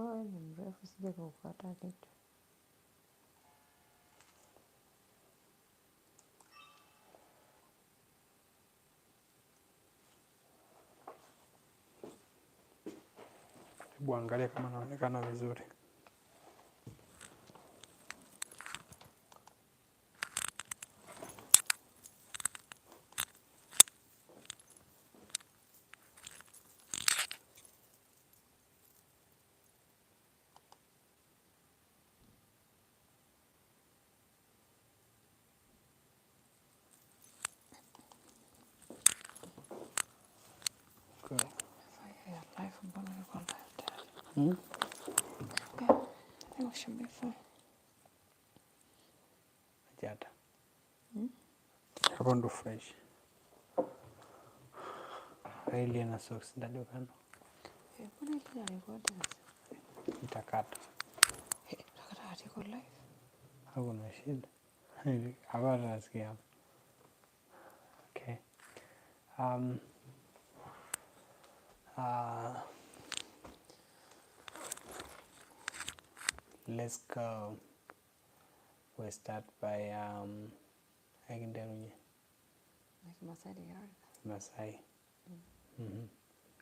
wewe ni mrefu sije kukata kitu. Hebu angalia kama naonekana vizuri. Good. Yeah, life mbona niko live tayari. Okay. I think we should be fine. Ajata. Hapo ndo fresh. Haili na socks ndani ukano. Mbona ile record Nitakata. Nakata iko live. Hakuna shida. Hapa nasikia. Okay. Let's go. We start by Maasai digara. Maasai.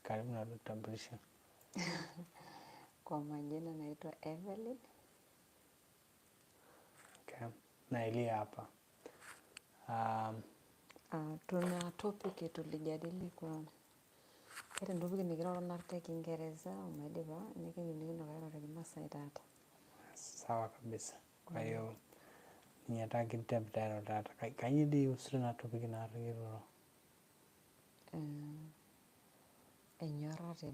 Karibu na utambulisho. Kwa majina naitwa Evelyn. Okay. Na Elia hapa. Tuna topic tulijadili kwa kile ndogo nikirora narte Kiingereza umediba nikino kairo ya Maasai data. Sawa kabisa. Kwa hiyo niataki nitapita data. Kanyidi usiri na topic na rigiro. Enyora te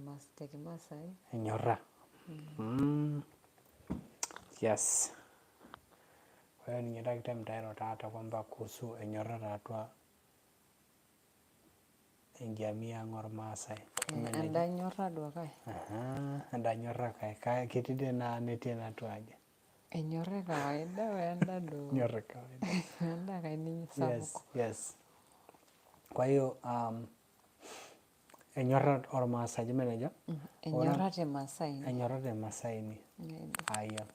Maasai. Enyora. Yes. Kwa hiyo niataki nitapita data kwamba kuhusu enyora ratwa enjamia ngor Maasai. Anda nyora dua kai. Anda nyora kai kitide na netie na tuaje. Enyora kawaida wenda do. Nyora kawaida. Anda kai ni sabuko. Yes. Kwa hiyo enyora or Maasai meneja. Enyora te Maasai. Enyora te Maasai ni. Aya.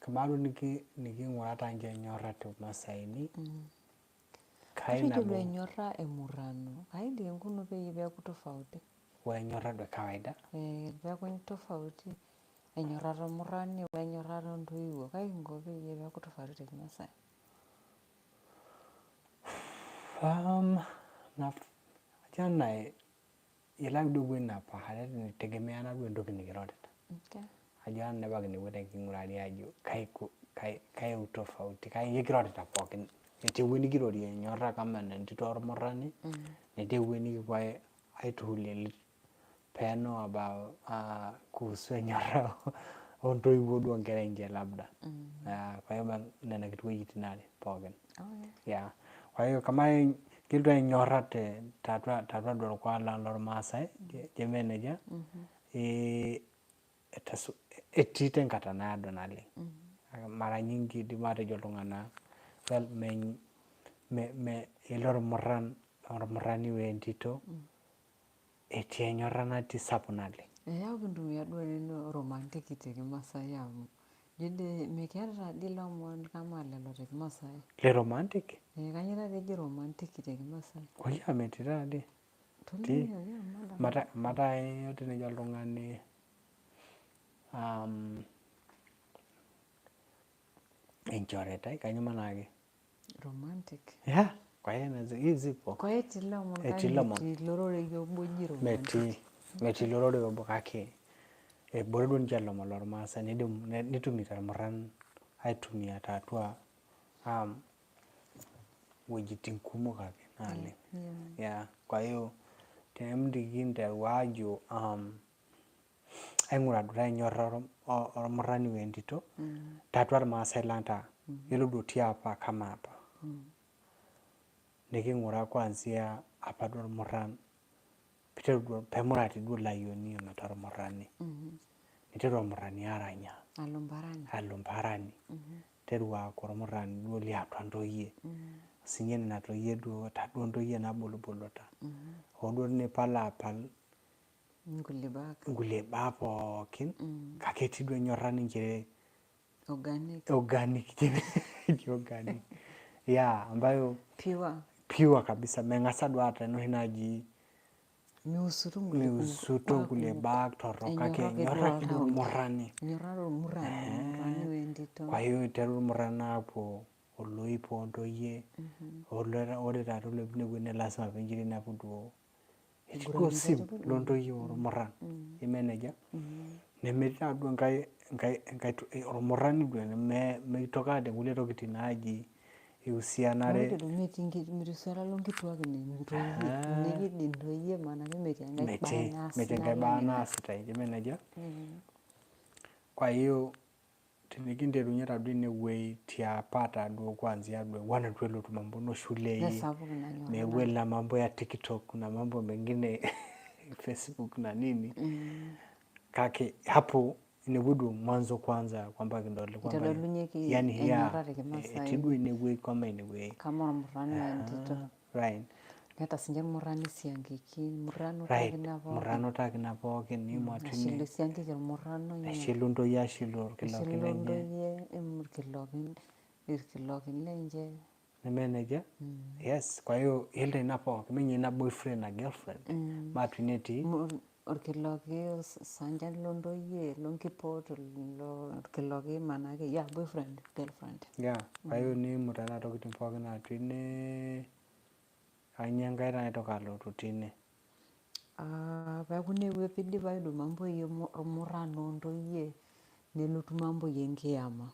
Kamaru niki ngorata nje enyora te Maasai ni. Kaina bo enyora emurano. Kaidi nguno pe yebya kutofauti. Wa enyora do kawaida. Bya kutofauti. Enyora ro murani wa enyora ro nduiwo. Kai ngobe yebya kutofauti te Maasai. Na jana ilang dugu na pahale ni tegemeana dugu nikiroteta. Okay. Ajana neba ni wede kingurani aju kai utofauti kai yikiroteta pokin. Eti wini kirori enyora kama nentitor morani. Neti wini kwa aituhuli peno about kuhusu enyora onto iwodu ongere nje labda. Kwa hiyo nena kitu yitinali pokin. Yeah. Kwa hiyo kama kildo enyora te tatwa do kwa la lor Maasai je meneja etiten katana donali. Mara nyingi di mare jolungana well me elor morani wentito eti enyora na ti sapunali. Ya bundu ya do no romantic te Maasai yamu. Jide mekiara dilo mon kama lelo te Maasai. Le romantic? Kanyira de romantic te Maasai. Oya metira de. Ti mata yote ne jolungani enchoreta kanyuma nage Romantic. Yeah, kwa hiyo na hizi po. Kwa hiyo etila mon lorore yo boji romantic. Meti lorore yo bokake. Bodo njalo malor Maasai nitumita moran aitumia tatwa wejitin kumo kake nale. Yeah, kwa hiyo temdi ginde waju engura dura nyororo or morani wendito tatwa Maasai lanta yeludo tiapa kama hapa. Nikingura kuanzia hapa dor moran Peter pemurati du layoni na tar morani. Nitero morani aranya. Alumbarani. Terwa koromorani du liatwa ndoye. Sinyeni na toye du tatu ndoye na bolo ta. Odo ne pala pal nkulie baa pookin kake etii duo enyorra ninche organic organic yeah ambayo pure kabisa meng'asa duo aata enoshi naji miusuto nkulie baa torrok kake enyorra ake duo ormurrani kwa hiyo iteru irmurran aapuo oloip ontoyie ore taata oloip nepuoi ne lasima piinchori inepu duo etii duo osim lontoyie ormurran ime nejia nemetii taaduo enkae ormurrani duo meitoki aata nkulie tokiting naaji iusianare metii enkae baa naasitai ime nejia kwa hiyo tenikinterunye taaduo inewuei tiapa taaduo kwanzia duo ewuan itu elotu mambo inoshulei meewuo ile mambo ya TikTok na mambo mengine Facebook na nini kake hapo inewuei duo mwanzo kwanza kwamba kidol kwamba yani etii duo inewuei kama inewuei kama ormurrani wentito right neeta sinche irmurrani siankiki murrano otakina pookin niimua tine neshilu siankiki irmurrano neshilu ntoyie ashilu irkilokin lenye irkilokin lenche neme nejia yes kwa hiyo yiolo ina pookin menye ina boyfriend na girlfriend maatu ine etii orkiloki sanjan lontoyie lonkipot orkiloki manake boyfriend girlfriend yeah kwa hiyo niimut nena tokiting pookin natii ine kanyio enkae naitoki alotu tine peeku inewuei piidipayu duo mamboi ormurran ontoyie nelotu mamboi enkiyama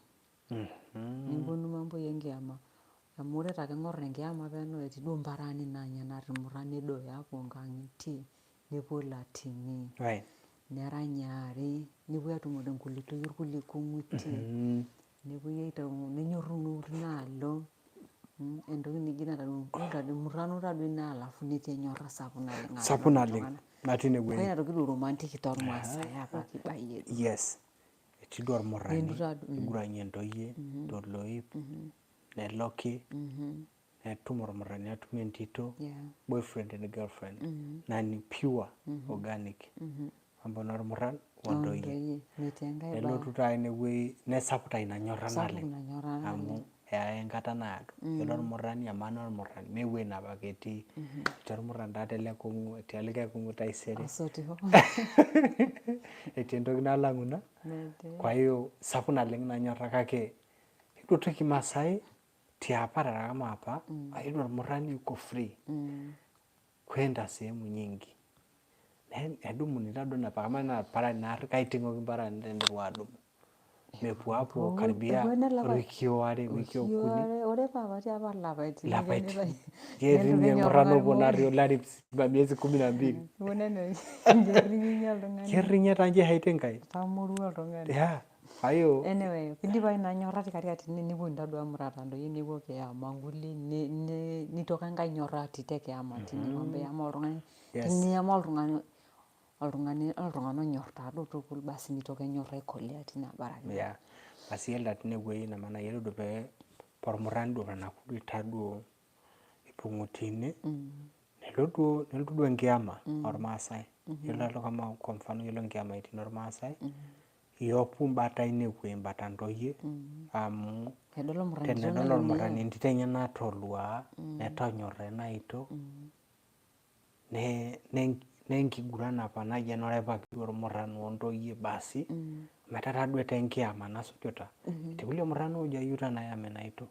neponu mamboi enkiyama amu ore ake ing'orr enkiyama penyo etii duo mparani naanya naarr irmurran nedoyio aapuo nkang'itie nepuo latini neranyi aare nepuoi atumore nkulie toyie orkulie kung'utie nepuoi aitang'u nenyorruno tinaalo entoki nijo ina irmurran taaduo ina alafu netii enyorra sapuk naleng natii inewuei ina toki duo romantic tormaasai apa kibayie yes etii duo ormurrani iguranie intoyie toloip neloki netum ormurrani atum entito boyfriend and girlfriend na ni pure organic mambo na ormurran ontoyie nelotu taa inewuei nesapuk taa ina nyorra naleng amu eya enkata naado yiolo ormurrani emaana ormurrani meewuei nebo ake etii etii ormurran taata ele kung'u etii olikae kung'u taisere etii entoki nalang'u ina kwa hiyo sapuk naleng ina nyorra kake yiolo kimaasai tiapa taata kama apa yiolo ormurrani yuko free kwenda sehemu nyingi edumuni taaduo napa kama nena parani naarr kaiting'oki mparani teniteru aadumu mepuo apuo karibia wiki are wiki okuni ore papa tiapa lapaitin ketii ninye irmurran opuo naarri olari mzima miezi 12 kerring'e taa nji ehaita enkai tamorua oltung'ani kwa hiyo anyway piidipayu ina nyorra katikati ine neponu taaduo amurata ntoyie nepuo kiyama nkulie nitoki enkae nyorra atii te kiyama tine mambo eyama oltung'ani teniyama oltung'ani onyorr taaduo tukul basi nitoki enyorra aikolea tina baraki basi yiolo tinewuei ina maana yiolo duo pee ormurrani duo tenaku taaduo ipung'u tine nelotu duo enkiyama ormaasai yiolo kama kwa mfano yiolo enkiyama etii ormaasai iopu mbata inewuei mbata ntoyie amu tenedol ormurrani entito enye natolua netonyorra ina tito nenkiguran apa naji enorepaki ormurran ontoyie basi metaa taaduo etaa enkiyama nasujuta etii kulie murran oojo ayieu nayam ina tito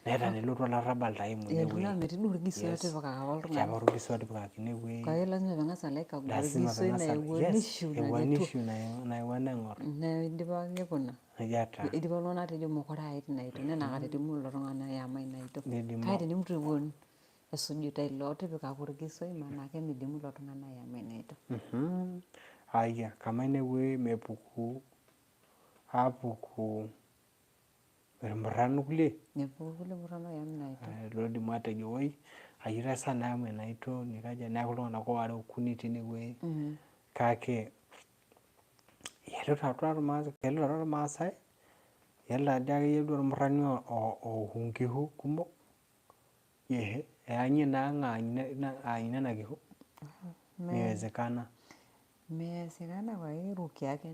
neeta nelotu olarrabal taimu inewuei metii duo orgisi otipikaki apa oltung'ani tiapa orgisi otipikaki inewuei kake lazima peeng'as alo aikagua orgisi ewuan issue nayewuo neing'orr neidipa nikuna nejia taa idipa oltung'ani atejo mokure ayai tina tito nenakata idimu lelo tung'anak ayama ina tito kake tenemitu eponu esujita ilo otipikaki orgisoi manake midimu ilo tung'ani ayama ina tito aya kama inewuei mepuku apuku irmurran kulie mepuku kulie murran oyam ina tito loidim atejo woi ayieu taisa nayam ina tito nikaja neeku iltung'anak oare okuni tinewuei kake yiolo taata irmaasai yiolo ade akeyie duo ormurrani ook nkihu kumok eyanyi naa ang'aany nena kihu miwezekana meesikana pae iruki ake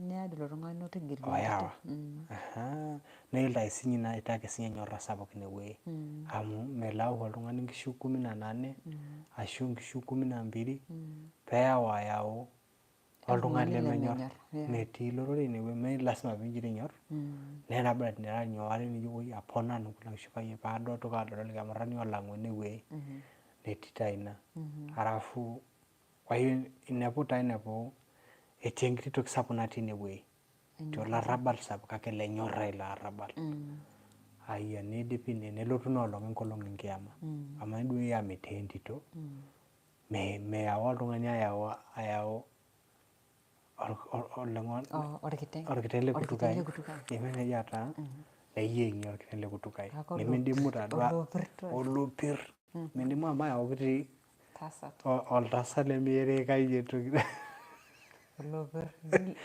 nead ilo tung'ani otigilua oyawa neiltai sinye ina itaki sinye enyorra sapuk inewueji amu melau oltung'ani nkishu 18 ashu nkishu 12 peeyau ayau oltung'ani lemenyorr metii lorore inewueji mee lasima piingira ainyorr nera nyuari nijoki aponanu kuna kishu paadotu kadol orkemurrani olang'u enewueji netii taa ina arafu inepu etii enkiti toki sapuk natii inewueji etii olarrabal sapuk kake lenyorra ilo arrabal ayia neidipi ine nelotu inoolong enkolong enkiama amaa duo iama etii entito meyau oltung'ani ayau orkiteng lekutukai nemenejia taa neyieng'i orkiteng lekutukai nemidimu taadua olopirr mindimu amu ayau kiti oltasat lemiyerikayu etoki olopirr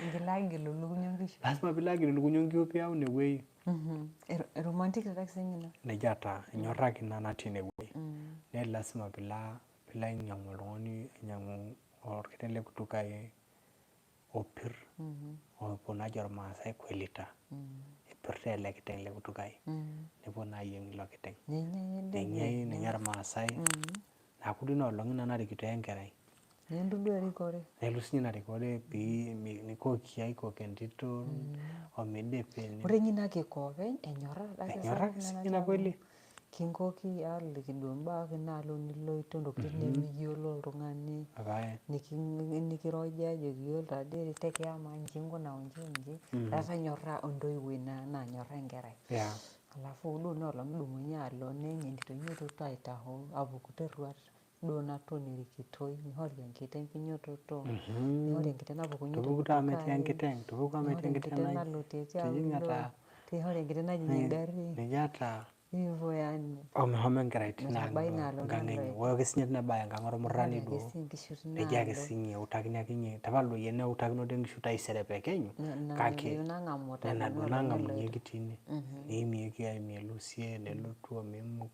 igil agilu lukuny onkishu lasima piilo agilu lukuny onkishu piyau inewueji romantic taa sinye ina nejia taa enyorraki ina natii inewueji nee lasima piilo ainyang'u oltung'ani ainyang'u orkiteng lekutukai opirr opuo naajo irmaasai kwelita epirr taa ele kiteng lekutukai nepuo naa ayieng ilo kiteng nenyai nenya irmaasai naaku duo inoolong ina narikitoi enkerai nelo sinye ina rikore nikoki aikok entito omeidipi ore ninye ina kiko openy enyorraki sinye ina kweli kinkoki aliki duo imbaa inaalo niloito ntokitin nemiyiolo oltung'ani nikiroji ajoki iyiolo taadii tekiama inji inkuna onji onji etaa enyorra entoiwuoi nanyorra enkerai alafu duo inoolong nidumunye alo nenya entito inyototo aitaho apuku terruat duo naton erikitoi nihori enkiteng kinyototo nihori enkiteng napukunye enkiteng nalotie tiauluo nihori enkiteng najing engarri nejia taa hivyo yani omehomo enkerai tenkang enye ore ake sinye tenebaya enkang ormurrani duo nejia ake sinye eutakini akinye tapala oyie neutakino dii nkishu taisere pekenyu kake nena duo nang'amunyeki tine neimieki aimie lusie nelotu omemuk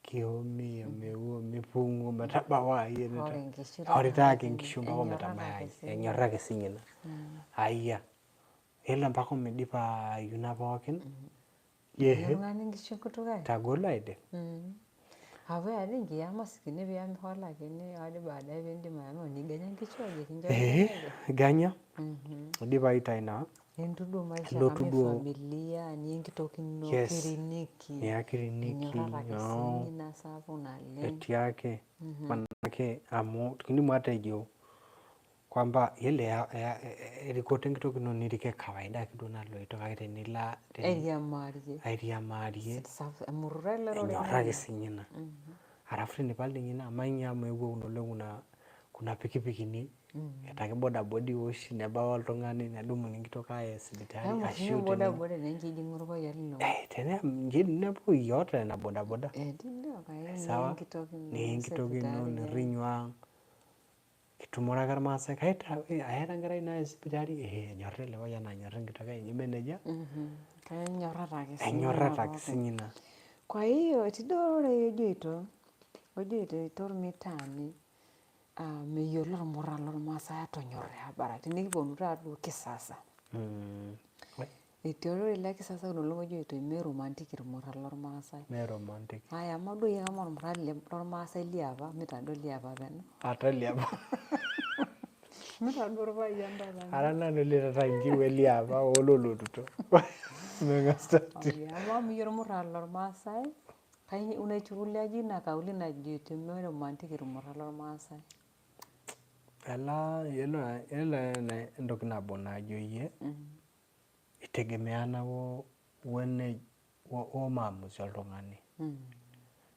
kiomi omewu omipung'u ometabau ai nihori taake nkishu mpaka ometabaya ai enyorra ake sinye ina ayia yiolo mpaka omidipayu ina pookin tagolo aidip apu eetae enkiama sikini piyamisho lakini ore baadaye piindim ayama niganya nkishu ajo kinchori iganya idipayu taa ina nilotu duo maisha kama familia nienkitokino kiriniki enyorrara ake sinye ina sapuk naleng etii ake manake amu kindimu atejo kwamba yiolo erikoto enkitokino nirik kawaida ake duo naloito kake tenilo airiamarie enyorra ake sinye ina arafu tenipal ninye ina amaa inye amu eewuo oleng kuna pikipikini eeta ake bodaboda iwosh nebau oltung'ani nedumuni enkitok aya sipitali ashu tenepuo yote na bodaboda sawa niya enkitokino nirrinyu ang kitumore ake irmaasai ayaita enkerai nayai sipitali enyorra ele payian anyorr enkitok enye mee nejia enyorrata ake sinye ina kwa hiyo tidua ore ejoito tormitaani meyiolo irmurran lormaasai atonyorra abaraka tenikiponu taaduo kisasa etii ororei le kisasa kunolong ojoito mee romantic irmurran lormaasai aya amaa duo iyie kama ormurrani lormaasai liapa mitadua liapa peno ata liapa mitadua orpayian ara nanu litata inji liapa ololotuto amaa miyiolo irmurran lormaasai kanyio unaichukuliaje ina kauli najoito mee romantic irmurran lormaasai yiolo entoki nabo najo iyie itegemeana omaamuzi oltung'ani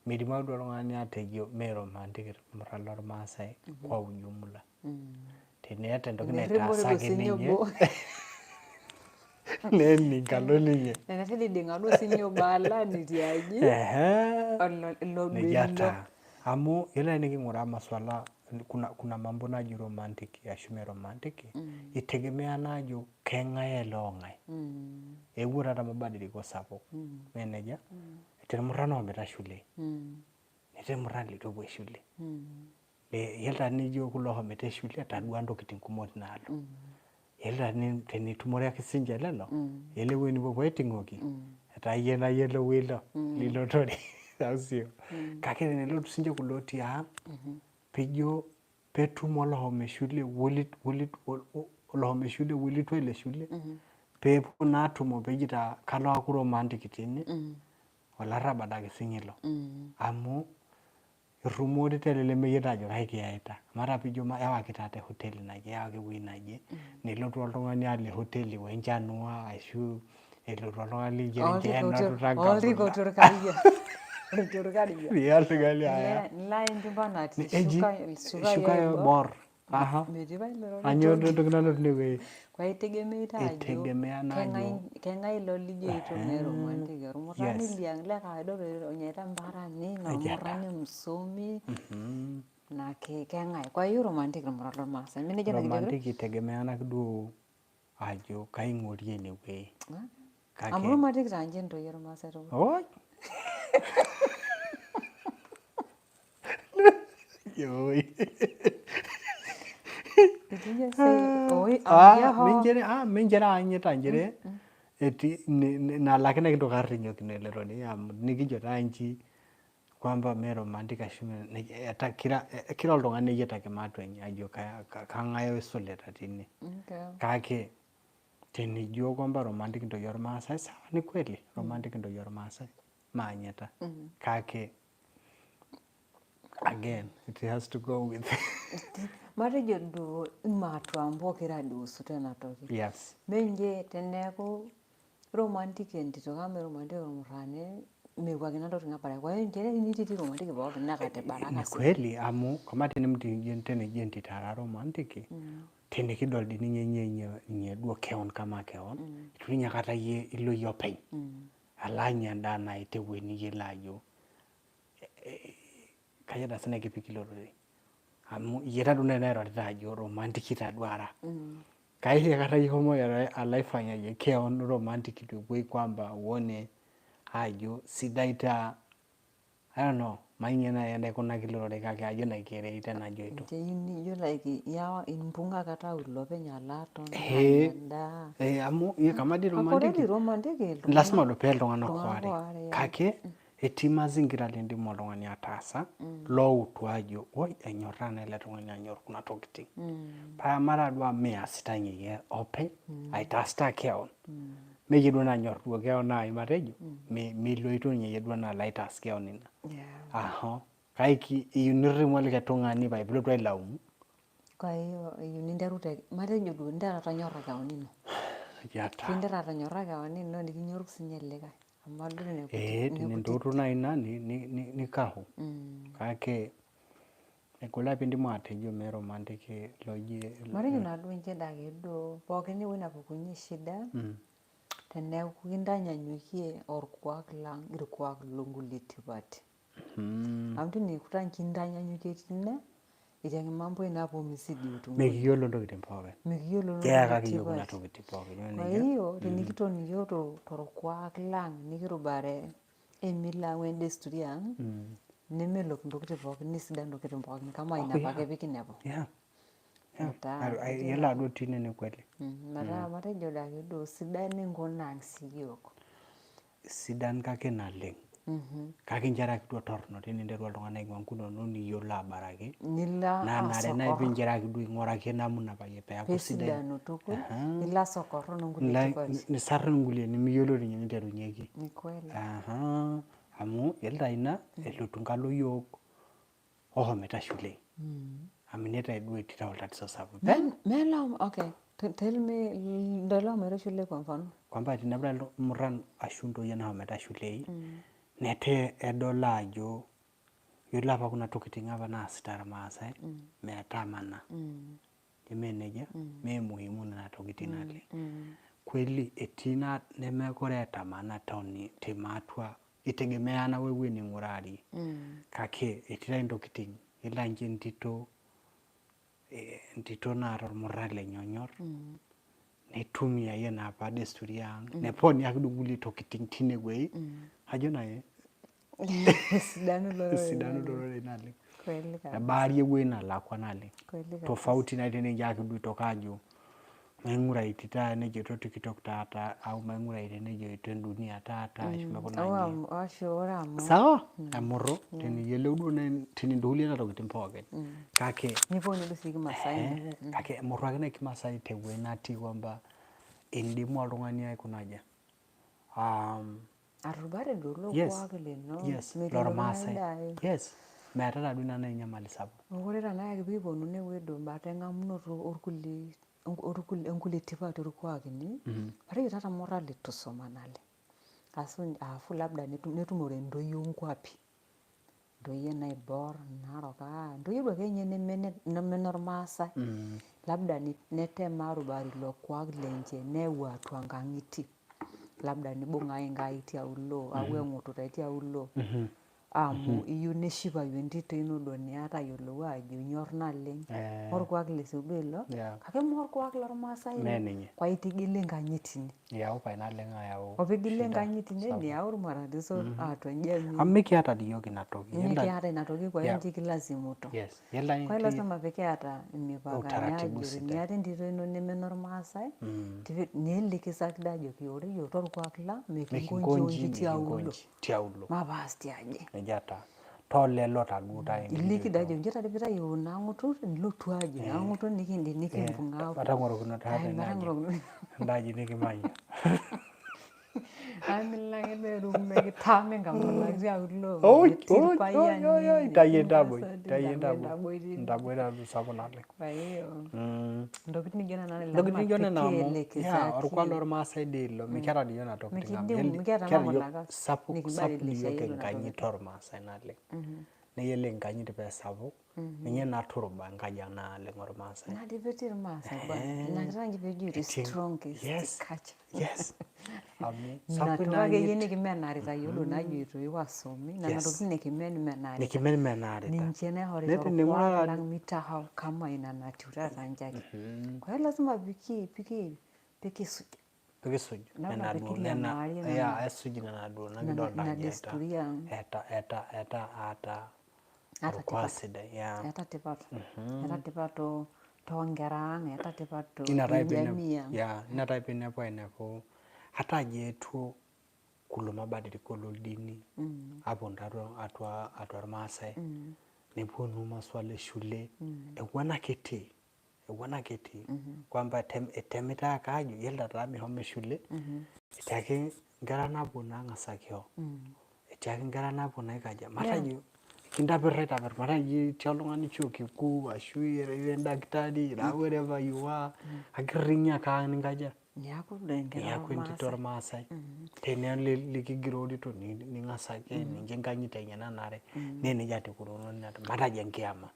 midimu ake duo oltung'ani atejo mee romantic irmurran lormaasai kwa ujumla teneeta entoki naitaasaki ninye nening alo ninye enetiding'a duo sinye obo alani tiaji nejia taa amu yiolo eniking'uraa maswala kuna mambo naji romantic ashu mee romantic itegemeana ajo keng'ae ele ong'ae eewuo taata mabadiliko sapuk mee nejia etii irmurran oomita shule netii irmurran litu epuo shule yelta nijo kulo homete shule tadua ntokitin kumok naalo yelta tenitumore ake sinche lelo ele weni popo eting'oki etaa yie nayiolo wilo lilotore au sio kake tenelotu sinche kulo tiang pijo petum oloshomo shule oloshomo shule wolitu ile shule peepuo naa atumo pejita kalo aaku romantic tene olarrabal ake sinye ilo amu irrumorita ele lemeyiolo ajo kai kiyaita mara pijo ewaki taata hoteli naje ewaki ewueji naje nelotu oltung'ani ale hoteli wenchanua ashu elotu oltung'ani linkero shuka bor anyoo entoki nalotu inewueji itegemea najo keng'ae ilo lijo itumie romantic ormurrani liang le kawaida onyaita mparani ormurrani msomi na keng'ae kwa hiyo romantic irmurran lormaasai minejia romantic itegemeanaki duo ajo kaing'orie enewueji amu romantic taa nche ntoyie ormaasai oi yoi minjere anyita njere eti na lakini kintoki arrinyokino eletoni amu nikijo taa nji kwamba me romantic ashu eta kila oltung'ani neyietake maatu enye ajo kang'ae oisulita tine kake tenijo kwamba romantic ntoyie ormaasai sawa ni kweli romantic ntoyie ormaasai maanyita kake again it has to go with matejo duo maatu ang pokira duo tena toki yes menje teneeku romantic entito kame romantic ormurrani mekuakini ntokitin apare kwa hiyo njere nititi romantic pookin nakate baraka ni kweli amu kama teneji entito ara romantic tenikidol di ninye duo keon kama keon itu ninye kata yie ilo yie openy alanya endaa naita ewueji niyiolo ajo kajo taa sinye kipikilorore amu yie taduo nairorita ajo romantic taduo ara kai kata ihomo alaifanya yie keon romantic tewueji kwamba uone ajo sidai taa I don't know maing'ena enaikunaki lorore kake ajo naikereita najoito ijo like yawa impunga kata ulopeny alaton endaa amu ye kama di romantic lasima lope iltung'anak oare kake etii mazingira lindim oltung'ani ataasa loutu ajo oi enyorraa naa ele tung'ani anyorr kuna tokiting paa mara duo measita ninye openy aitaasita keon meyie duo nanyorr duo keon nai matejo miloito ninye duo nalo aitaas keon ina kake iyieu nirrimu olikae tung'ani pae pilotu ailaumu kwa hiyo iyieu ninteru matejo duo nteru atonyorra keon ino pinteru atonyorra keon ino nikinyorru sinye likae amu adol tenentoto nai ina nikahu kake egol ake piindim atejo me romantic loyie matejo naaduo nche dake duo pookin ewueji napukunye shida teneeku kintanyanyukie orkuak lang irkuak lonkulie tipati amu tenikuta nkintanyanyukie tine itiaki mambo inapo misidi utumo mekiyiolo ntokitin pookin keyakaki yiok kuna tokitin pookin kwa hiyo tenikiton iyiok torkuak lang nikirubare emila ang wendesturi ang nemelok ntokitin pookin nesidanu ntokitin pookin kama ina apake pikinepu yiolo aduo tine ni kweli metaa matejo dake duo sidan inkunang siyiok sidan kake naleng kake njere ake duo torrono teninteru oltung'ani aing'ua nkunono niyiolo abaraki nanare nai pinjere ake duo aing'uraki namuna paye peeku sidanu tukul nilo asokorrono nkulie tipati nisarr inkulie nimiyiolo ninye ninterunyeki ni kweli amu yiolo taa ina elotu nkalo yiok ohomoita shule amu ine taa duo etii oltatizo sapuk okay tell me ndalo amoita shule kwa mfano kwamba tinepura irmurran ashu ntoyie nahomoita shulei nete edol ajo yiolo apa kuna tokiting apa naasita irmaasai metamana nemenejia mee muhimu nena tokiting naleng kweli etii nemekure etamana timatua itegemeana wewueji ning'urarie kake etii taa ntokiting yiolo nche entito naata ormurra lenye onyorr neitumia yie naapa desturi ang neponiaki duo nkulie tokiting tinewueji ajo nae esidanu lorore naleng Kweli kabisa. bahari ewueji nalakwa naleng Kweli kabisa. tofauti na tenekiaki duo itoki ajo maing'urai taata nejoito tiktok taata au maing'urai tenejoito endunia taata ashu maikunaa inji. Ashu ore amu Sawa emurru teniyiolou duo tenintuhulie nena tokitin pookin kake niponu duo sii Kimasai. kake emurru ake Kimasai tewueji natii kwamba indimu oltung'ani aikunaja Arubare duo ilo yes kuak lino. yes Metii lormaasai oltung'ani dai. yes meeta taa duo ina naa enyamali sapuk. Ore tenakaki piiponu inewueji duo mbata eng'amunoto onkulie tipat orkuakini matejo taata murra litu isuma naleng afu labda netumore ntoyie onkwapi ntoyie naibor Narok ntoyie duo akeninye neme normaasai labda netem arubare ilo kuak lenche neyau atua nkang'itie labda nibung'aki nkai tiaulo au eng'utuk tiaulo amu iyieu neshipayu entito ino duo niata ayiolou ajo inyorr naleng orkuak lesio duo ilo kake mee orkuak lormaasai kwa itigili nkanyit ine yau pae naleng ayau opigili nkanyit ine niyau irmatatizo atua jamii amu mikiata dii iyiok ina toki mikiata ina toki kwa hiyo nikilazimito kwa lazima pikiata mipakani ajo teniata entito ino neme enormaasai niliki sakida ajoki ore iyiok torkuak lang mikinkonji tiaulo mapaas tiaje nejia tolelo taduo tae iliki dai ajo njeta pitayieu ina ng'utuk nilotu ajo ina ng'utuk nikindim nikimbung'a matang'orokino taata endaji nikimanya amilaki nerum mekitame nkamulak tiaulo tayie ntaboi nabo sapuk naleng. Kwa hiyo ntokitin nijo nena Ntokitin nijo nena amu orkuak lormaasai dii ilo mikiata dii iyiok ina tokitin amu kiata iyiok sapuk dii iyiok enkanyit ormaasai naleng neyiolo enkanyit pee sapuk ninye naturuba enkajang naleng ormaasai. Ina dii petii irmaasai bwana ina kitangi peejo the strongest culture. Amu Ina toki akeyie nikimenarita yiolo naajoito iwasomi nena tokitin nikimenarita ninche naishorita orkuak lang mitasahau kama ina natiu taata nchake. Kwa hiyo lazima pikisuj nena duo nena aisuj nena duo nakidolta ajo eeta orkuak sidai eeta tipat toonkera ang eeta tipat tejamii ang. Ina type inepu hata eetuo kulo mabadiliko loldini aponu atua irmaasai neponu maswala eshule ewuan ake etii kwamba etemita ake ajo yiolo taa mihomo shule etii ake nkera napuo naang'asakio etii ake nkera napuo naikaja matejo kintapir matejo itii oltung'ani chuo kikuu ashu ira endaktari ira wherever you are akirring'i ake ang ninkaja niaku entito ormaasai tenelo likigirorito ning'as ake nincho enkanyit enye nanare naa nejia taa ikununo matejo enkiyama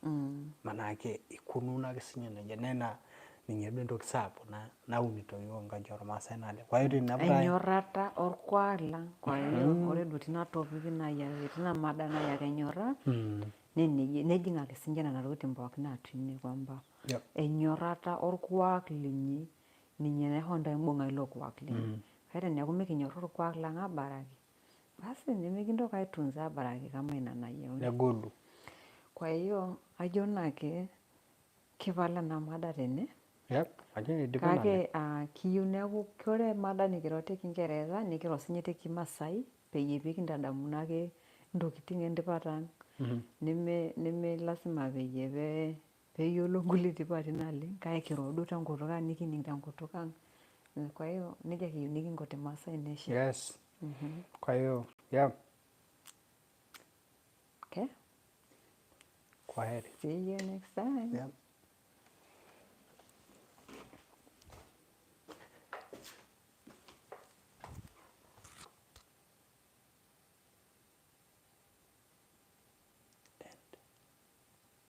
manake ikununo ake sinye nejia naa ninye duo entoki sapuk naunito iyiok enkaji ormaasai naleng. Kwa hiyo enyorrata orkuak lang kwa hiyo ore duo tina topic naayiake tina mada naayiake enyorra nejing ake sinche nena tokitin pookin natii ine kwamba enyorrata orkuak linyi ninye naisho ntae imbung'a ilo kuak linyi kake teneeku mikinyorr orkuak lang abaraki basi nemikintoki aitunza abaraki kama ina nayieuni negolu. Kwa hiyo ajo naake kipala ena mada tene kake kiyieu neeku ore mada nikiro te kingereza nikiro sinye te Kimasai peyie pikintadamu naake ntokitin entipat ang neme lazima peyie peeyiolou nkulie tipati naleng kake kiro duo tenkutuk ang nikining tenkutuk ang. Kwa hiyo nejia kiyieu nikingo te Maasai Nation. Kwa hiyo Okay. Kwaheri. See you next time.